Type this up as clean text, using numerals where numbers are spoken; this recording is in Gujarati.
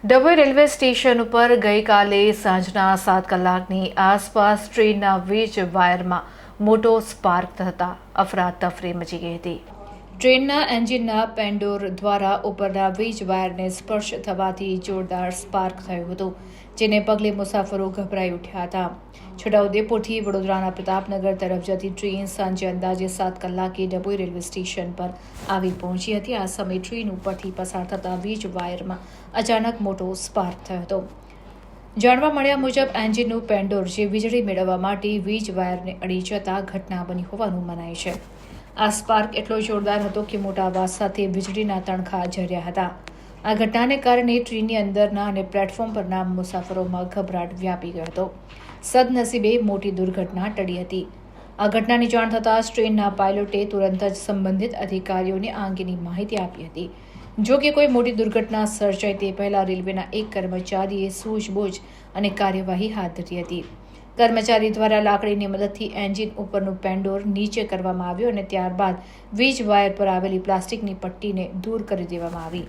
ડભોઈ રેલવે સ્ટેશન ઉપર ગઈકાલે સાંજના 7 કલાકની આસપાસ ટ્રેનના વીજ વાયરમાં મોટો સ્પાર્ક થતાં અફરાતફરી મચી ગઈ હતી. ટ્રેનના એન્જિનના પેન્ડોર દ્વારા ઉપરના વીજ વાયરને સ્પર્શ થવાથી જોરદાર સ્પાર્ક થયું હતું, જેને પગલે મુસાફરો ગભરાઈ ઉઠ્યા હતા. છોટાઉદેપુરથી વડોદરાના પ્રતાપનગર તરફ જતી ટ્રેન સાંજે અંદાજે 7 કલાકે ડભોઈ રેલવે સ્ટેશન પર આવી પહોંચી હતી. આ સમયે ટ્રેન ઉપરથી પસાર થતા વીજ વાયરમાં અચાનક મોટો સ્પાર્ક થયો હતો. જાણવા મળ્યા મુજબ એન્જિનનું પેન્ડોર જે વીજળી મેળવવા માટે વીજ વાયરને અડી જતા ઘટના બની હોવાનું મનાય છે. આ સ્પાર્ક એટલો જોરદાર હતો કે મોટા અવાજ સાથે વીજળીના તણખા ઝર્યા હતા. આ ઘટનાને કારણે ટ્રેનની અંદરના અને પ્લેટફોર્મ પરના મુસાફરોમાં ગભરાટ વ્યાપી ગયો હતો. સદનસીબે મોટી દુર્ઘટના ટળી હતી. આ ઘટનાની જાણ થતાં ટ્રેનના પાયલોટે તુરંત જ સંબંધિત અધિકારીઓને આ અંગેની માહિતી આપી હતી. જો કે કોઈ મોટી દુર્ઘટના સર્જાય તે પહેલા રેલવેના એક કર્મચારીએ સૂઝબૂઝ અને કાર્યવાહી હાથ ધરી હતી. કર્મચારી દ્વારા લાકડીની મદદથી એન્જિન ઉપરનું પેન્ડોર નીચે કરવામાં આવ્યું અને ત્યારબાદ વીજ વાયર પર આવેલી પ્લાસ્ટિકની પટ્ટીને દૂર કરી દેવામાં આવી.